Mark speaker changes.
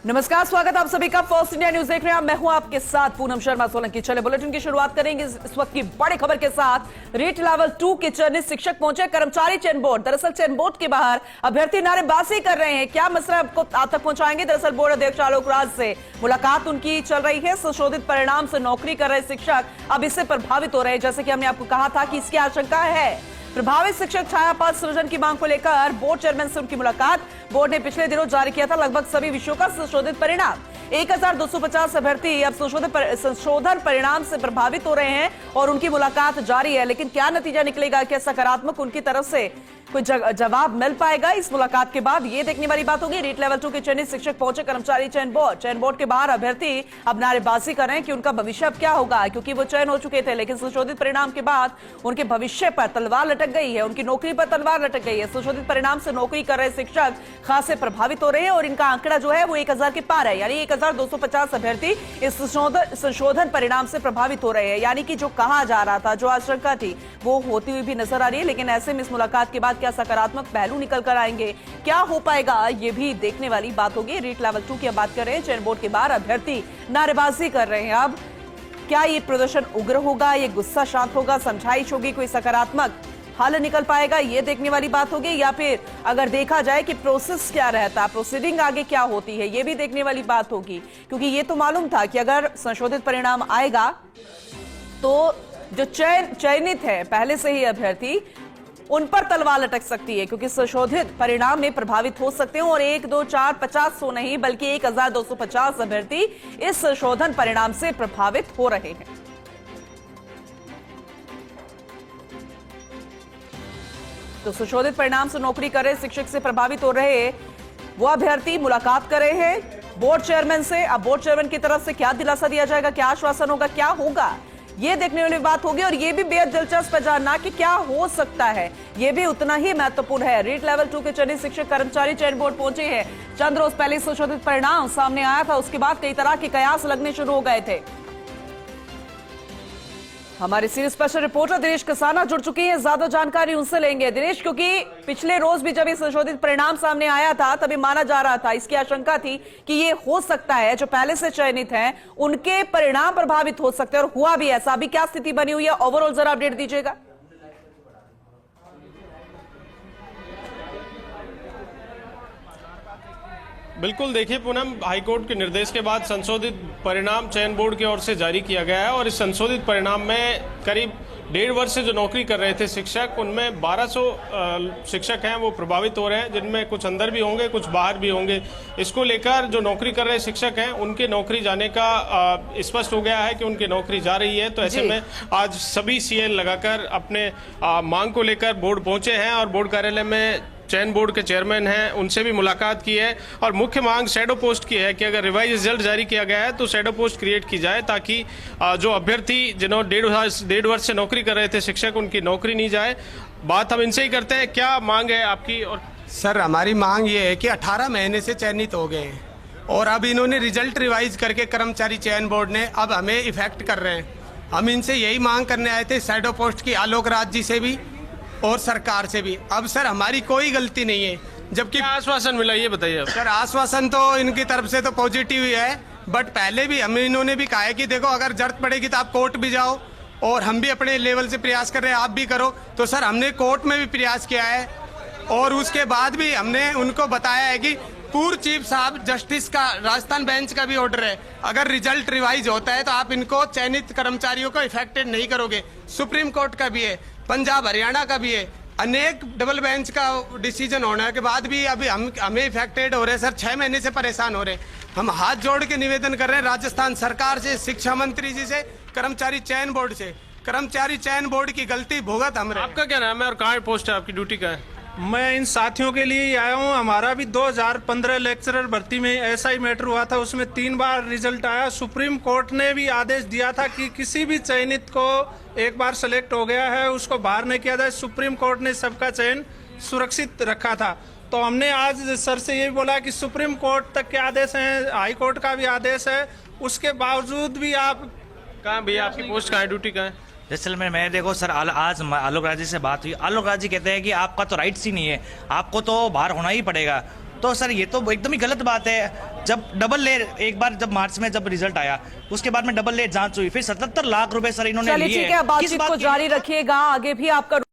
Speaker 1: नमस्कार, स्वागत आप सभी का फर्स्ट इंडिया न्यूज देख रहे हैं। मैं हूं आपके साथ पूनम शर्मा सोलंकी। चले बुलेटिन की शुरुआत करेंगे इस वक्त की बड़ी खबर के साथ। रीट लेवल 2 के चयनित शिक्षक पहुंचे कर्मचारी चयन बोर्ड। दरअसल चयन बोर्ड के बाहर अभ्यर्थी नारेबाजी कर रहे हैं। क्या मसला आपको आप तक पहुंचाएंगे। दरअसल बोर्ड अध्यक्ष आलोक राज से मुलाकात उनकी चल रही है। संशोधित परिणाम से नौकरी कर रहे शिक्षक अब इससे प्रभावित हो रहे हैं। जैसे कि हमने आपको कहा था कि इसकी आशंका है। प्रभावित शिक्षक छाया पद सृजन की मांग को लेकर बोर्ड चेयरमैन से उनकी मुलाकात। बोर्ड ने पिछले दिनों जारी किया था लगभग सभी विषयों का संशोधित परिणाम। 1250 अभ्यर्थी अब संशोधन परिणाम से प्रभावित हो रहे हैं और उनकी मुलाकात जारी है। लेकिन क्या नतीजा निकलेगा, क्या सकारात्मक उनकी तरफ से कोई जवाब मिल पाएगा इस मुलाकात के बाद, ये देखने वाली बात होगी। रीट लेवल 2 के चयनित शिक्षक पहुंचे कर्मचारी चयन बोर्ड के बाहर अभ्यर्थी अब नारेबाजी कर रहे हैं कि उनका भविष्य अब क्या होगा, क्योंकि वो चयन हो चुके थे। लेकिन संशोधित परिणाम के बाद उनके भविष्य पर तलवार लटक गई है, उनकी नौकरी पर तलवार लटक गई है। संशोधित परिणाम से नौकरी कर रहे शिक्षक खासे प्रभावित हो रहे हैं और इनका आंकड़ा जो है वो 1000 के पार है। यानी 1250 अभ्यर्थी इस संशोधन परिणाम से प्रभावित हो रहे हैं। यानी कि जो कहा जा रहा था, जो आशंका थी, वो होती हुई भी नजर आ रही है। लेकिन ऐसे में इस मुलाकात के बाद क्या सकारात्मक पहलू निकल कर आएंगे, क्या हो पाएगा, ये भी देखने वाली बात होगी। रीट लेवल 2 की बात कर रहे हैं। चयन बोर्ड के बाहर अभ्यर्थी नारेबाजी कर रहे हैं। अब क्या ये प्रदर्शन उग्र होगा, ये गुस्सा शांत होगा, समझाइश होगी, कोई सकारात्मक हल निकल पाएगा, ये देखने वाली बात होगी। या फिर अगर देखा जाए कि प्रोसेस क्या रहता, प्रोसीडिंग आगे क्या होती है, ये भी देखने वाली बात होगी। क्योंकि ये तो मालूम था कि अगर संशोधित परिणाम आएगा तो जो चयनित है पहले से ही अभ्यर्थी, उन पर तलवार लटक सकती है, क्योंकि संशोधित परिणाम में प्रभावित हो सकते हैं। और 1, 2, 4, 50 सौ नहीं बल्कि 1250 अभ्यर्थी इस संशोधन परिणाम से प्रभावित हो रहे हैं। तो संशोधित परिणाम से नौकरी कर रहे शिक्षक से प्रभावित हो रहे वो अभ्यर्थी मुलाकात कर रहे हैं बोर्ड चेयरमैन से। अब बोर्ड चेयरमैन की तरफ से क्या दिलासा दिया जाएगा, क्या आश्वासन होगा, क्या होगा, ये देखने वाली बात होगी। और ये भी बेहद दिलचस्प है जानना कि क्या हो सकता है, ये भी उतना ही महत्वपूर्ण है। रीट लेवल 2 के चयनित शिक्षक कर्मचारी चयन बोर्ड पहुंचे हैं। चंद रोज पहले संशोधित परिणाम सामने आया था, उसके बाद कई तरह के कयास लगने शुरू हो गए थे। हमारे senior special reporter Dinesh Kasana जुड़ चुके हैं, ज्यादा जानकारी उनसे लेंगे। दिनेश, क्योंकि पिछले रोज भी जब ये संशोधित परिणाम सामने आया था तभी माना जा रहा था, इसकी आशंका थी कि ये हो सकता है जो पहले से चयनित हैं उनके परिणाम प्रभावित हो सकते हैं, और हुआ भी ऐसा। अभी क्या स्थिति बनी हुई है, ओवरऑल जरा अपडेट दीजिएगा।
Speaker 2: बिल्कुल, देखिए पूनम, हाईकोर्ट के निर्देश के बाद संशोधित परिणाम चयन बोर्ड की ओर से जारी किया गया है। और इस संशोधित परिणाम में करीब 1.5 वर्ष से जो नौकरी कर रहे थे शिक्षक, उनमें 1200 शिक्षक हैं वो प्रभावित हो रहे हैं, जिनमें कुछ अंदर भी होंगे, कुछ बाहर भी होंगे। इसको लेकर जो नौकरी कर रहे शिक्षक हैं उनके नौकरी जाने का स्पष्ट हो गया है कि उनकी नौकरी जा रही है। तो ऐसे में आज सभी सीएल लगाकर अपने मांग को लेकर बोर्ड पहुंचे हैं और बोर्ड कार्यालय में चयन बोर्ड के चेयरमैन हैं, उनसे भी मुलाकात की है। और मुख्य मांग शैडो पोस्ट की है कि अगर रिवाइज रिजल्ट जारी किया गया है तो शैडो पोस्ट क्रिएट की जाए, ताकि जो अभ्यर्थी जिन्होंने 1.5 वर्ष से नौकरी कर रहे थे शिक्षक, उनकी नौकरी नहीं जाए। बात हम इनसे ही करते हैं, क्या मांग है आपकी। और
Speaker 3: सर, हमारी मांग ये है कि 18 महीने से चयनित हो गए हैं और अब इन्होंने रिजल्ट रिवाइज करके कर्मचारी चयन बोर्ड ने अब हमें इफेक्ट कर रहे हैं। हम इनसे यही मांग करने आए थे, शैडो पोस्ट की आलोक राज जी से भी और सरकार से भी। अब सर, हमारी कोई गलती नहीं है, जबकि
Speaker 2: आश्वासन मिला ये बताइए।
Speaker 3: सर, आश्वासन तो इनकी तरफ से तो पॉजिटिव ही है, बट पहले भी इन्होंने भी कहा है कि देखो अगर जरूरत पड़ेगी तो आप कोर्ट भी जाओ, और हम भी अपने लेवल से प्रयास कर रहे हैं, आप भी करो। तो सर, हमने कोर्ट में भी प्रयास किया है और उसके बाद भी हमने उनको बताया है कि पूर्व चीफ साहब जस्टिस का राजस्थान बेंच का भी ऑर्डर है, अगर रिजल्ट रिवाइज होता है तो आप इनको चयनित कर्मचारियों को इफेक्टेड नहीं करोगे। सुप्रीम कोर्ट का भी है, पंजाब हरियाणा का भी है, अनेक डबल बेंच का डिसीजन होने के बाद भी अभी हमें इफेक्टेड हो रहे हैं। सर, 6 महीने से परेशान हो रहे हैं। हम हाथ जोड़ के निवेदन कर रहे हैं राजस्थान सरकार से, शिक्षा मंत्री जी से, कर्मचारी चयन बोर्ड से। कर्मचारी चयन बोर्ड की गलती भुगत हम रहे।
Speaker 2: आपका क्या नाम है और कहाँ पोस्ट है आपकी, ड्यूटी का है।
Speaker 4: मैं इन साथियों के लिए ही आया हूँ। हमारा भी 2015 लेक्चरर भर्ती में ऐसा ही मैटर हुआ था, उसमें 3 बार रिजल्ट आया। सुप्रीम कोर्ट ने भी आदेश दिया था कि किसी भी चयनित को एक बार सेलेक्ट हो गया है उसको बाहर नहीं किया जाए। सुप्रीम कोर्ट ने सबका चयन सुरक्षित रखा था। तो हमने आज सर से ये भी बोला कि सुप्रीम कोर्ट तक के आदेश हैं, हाई कोर्ट का भी आदेश है, उसके बावजूद भी आप
Speaker 2: कहाँ भैया, आपकी पोस्ट कहाँ है, ड्यूटी कहाँ है।
Speaker 5: जैसलमेर में देखो सर, आज आलोक राज जी से बात हुई। आलोक राज जी कहते हैं कि आपका तो राइट्स ही नहीं है, आपको तो बाहर होना ही पड़ेगा। तो सर ये तो एकदम ही गलत बात है। जब डबल लेयर एक बार जब मार्च में जब रिजल्ट आया उसके बाद में डबल लेयर जांच हुई, फिर 77 लाख रुपए सर इन्होंने
Speaker 1: चलिए
Speaker 5: लिए।
Speaker 1: ठीक है,
Speaker 5: किस
Speaker 1: बातचीत
Speaker 5: बात
Speaker 1: को
Speaker 5: की-
Speaker 1: जारी रखिएगा, आगे भी आपका